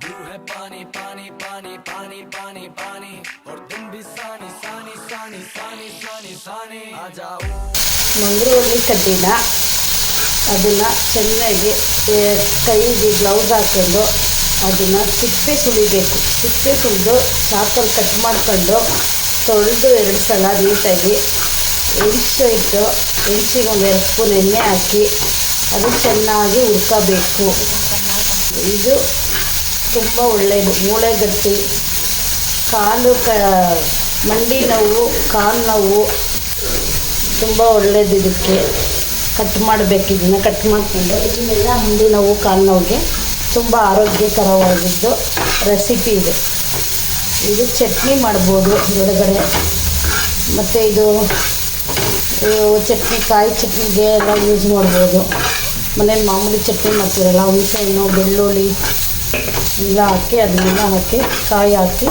तू है पानी पानी पानी पानी पानी पानी और तुम भी सानी सानी सानी सानी सानी सानी आ जाओ ಮಂಗಳೂರಿ ಕಡ್ಡಿನ ಅದನ್ನು ಚೆನ್ನಾಗಿ ಕೈಗೆ ಗ್ಲೌಸ್ ಹಾಕ್ಕೊಂಡು ಅದನ್ನು ಸಿಪ್ಪೆ ಸುಲಿಬೇಕು. ಸಿಪ್ಪೆ ಸುಲಿದು ಚಾಕಲ್ಲಿ ಕಟ್ ಮಾಡ್ಕೊಂಡು ತೊಳೆದು 2 ಸಲ ನೀಟಾಗಿ ಎಣಿಸಿಟ್ಟು ಎಣ್ಸಿಗೆ ಒಂದು 2 ಸ್ಪೂನ್ ಎಣ್ಣೆ ಹಾಕಿ ಅದು ಚೆನ್ನಾಗಿ ಹುರ್ಕೋಬೇಕು. ಇದು ತುಂಬ ಒಳ್ಳೆಯದು. ಮೂಳೆಗಟ್ಟಿ, ಮಂಡಿ ನೋವು, ಕಾಲು ನೋವು ತುಂಬ ಒಳ್ಳೆಯದು. ಇದಕ್ಕೆ ಕಟ್ ಮಾಡಬೇಕು. ಇದನ್ನು ಕಟ್ ಮಾಡಿಕೊಂಡು ಇದನ್ನೆಲ್ಲ ಮಂಡಿ ನೋವು, ಕಾಲು ನೋವಿಗೆ ತುಂಬ ಆರೋಗ್ಯಕರವಾಗಿದ್ದು ರೆಸಿಪಿ ಇದು. ಇದು ಚಟ್ನಿ ಮಾಡ್ಬೋದು ಹೊರಗಡೆ. ಮತ್ತು ಇದು ಚಟ್ನಿ, ಕಾಯಿ ಚಟ್ನಿಗೆ ಎಲ್ಲ ಯೂಸ್ ಮಾಡ್ಬೋದು. ಮನೇಲಿ ಮಾಮೂಲಿ ಚಟ್ನಿ ಮಾಡ್ತೀರಲ್ಲ, ಹುಣಸೆಹಣ್ಣು, ಬೆಳ್ಳುಳ್ಳಿ ಎಲ್ಲ ಹಾಕಿ ಅದನ್ನೆಲ್ಲ ಹಾಕಿ ಕಾಯಿ ಹಾಕಿ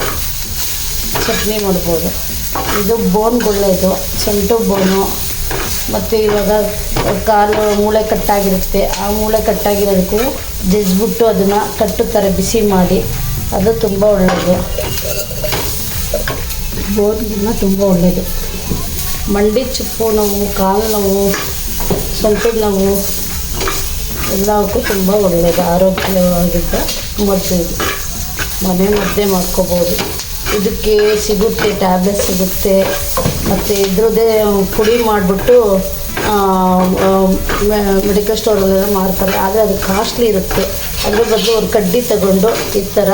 ಚಟ್ನಿ ಮಾಡ್ಬೋದು. ಇದು ಬೋನ್ಗೊಳ್ಳೆಯದು, ಸೊಂಟು ಬೋನು. ಮತ್ತು ಇವಾಗ ಕಾಲು ಮೂಳೆ ಕಟ್ಟಾಗಿರುತ್ತೆ, ಆ ಮೂಳೆ ಕಟ್ಟಾಗಿರೋದಕ್ಕೂ ಜಜ್ಜಿಬಿಟ್ಟು ಅದನ್ನು ಕಟ್ಟುತ್ತಾರೆ ಬಿಸಿ ಮಾಡಿ. ಅದು ತುಂಬ ಒಳ್ಳೆಯದು. ಬೋನ್ಗಿನ್ನ ತುಂಬ ಒಳ್ಳೆಯದು. ಮಂಡಿ ಚಿಪ್ಪು ನೋವು, ಕಾಲು ನೋವು, ಸೊಂಟದ ನೋವು ಎಲ್ಲವಕ್ಕೂ ತುಂಬ ಒಳ್ಳೆಯದು. ಆರೋಗ್ಯವಾಗಿದ್ದ ಮದ್ದು ಇದು. ಮನೆ ಮದ್ದೇ ಮಾಡ್ಕೋಬೋದು. ಇದಕ್ಕೆ ಸಿಗುತ್ತೆ, ಟ್ಯಾಬ್ಲೆಟ್ ಸಿಗುತ್ತೆ. ಮತ್ತು ಇದ್ರದ್ದೇ ಪುಡಿ ಮಾಡಿಬಿಟ್ಟು ಮೆಡಿಕಲ್ ಸ್ಟೋರಲ್ಲೆಲ್ಲ ಮಾರ್ತಾರೆ. ಆದರೆ ಅದು ಕಾಸ್ಟ್ಲಿ ಇರುತ್ತೆ. ಅದ್ರ ಬದಲು ಒಂದು ಕಡ್ಡಿ ತಗೊಂಡು ಈ ಥರ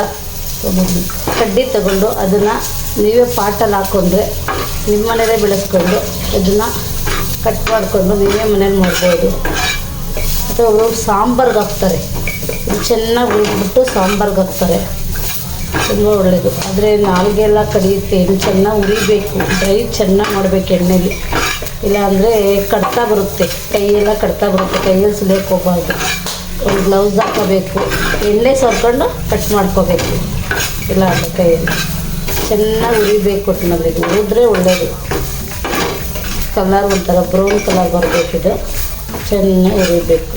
ಕಡ್ಡಿ ತಗೊಂಡು ಅದನ್ನು ನೀವೇ ಪಾಟಲ್ಲಿ ಹಾಕ್ಕೊಂಡ್ರೆ ನಿಮ್ಮ ಮನೇಲೇ ಬೆಳೆಸ್ಕೊಂಡು ಇದನ್ನು ಕಟ್ ಮಾಡಿಕೊಂಡು ನೀವೇ ಮನೇಲಿ ಮಾಡ್ಬೋದು. ಮತ್ತು ಒಬ್ಬರು ಸಾಂಬಾರ್ಗೆ ಹಾಕ್ತಾರೆ. ಇದು ಚೆನ್ನಾಗಿ ಹುರಿದ್ಬಿಟ್ಟು ಸಾಂಬಾರ್ಗೆ ಹಾಕ್ತಾರೆ. ತುಂಬ ಒಳ್ಳೆಯದು. ಆದರೆ ನಾಲ್ಗೆ ಎಲ್ಲ ಕಡಿಯುತ್ತೆ. ಇದು ಚೆನ್ನಾಗಿ ಉರಿಬೇಕು, ಡ್ರೈ ಚೆನ್ನಾಗಿ ಮಾಡಬೇಕು ಎಣ್ಣೆಲಿ. ಇಲ್ಲಾಂದರೆ ಕಡ್ತಾ ಬರುತ್ತೆ, ಕೈಯೆಲ್ಲ ಕಡ್ತಾ ಬರುತ್ತೆ. ಕೈಯಲ್ಲಿ ಸುಲಿಯೋಕ್ಕೆ ಹೋಗಬಾರ್ದು. ಒಂದು ಗ್ಲೌಸ್ ಹಾಕೋಬೇಕು, ಎಣ್ಣೆ ಸೋರ್ಕೊಂಡು ಕಟ್ ಮಾಡ್ಕೋಬೇಕು. ಇಲ್ಲ ಅಂದರೆ ಕೈಯಲ್ಲಿ ಚೆನ್ನಾಗಿ ಉರಿಬೇಕು. ಒಟ್ಟಿನಲ್ಲಿ ಇದು ಉರಿದ್ರೆ ಒಳ್ಳೆಯದು. ಕಲರ್ ಒಂಥರ ಬ್ರೌನ್ ಕಲರ್ ಬರಬೇಕಿದು. ಚೆನ್ನಾಗಿ ಉರಿಬೇಕು.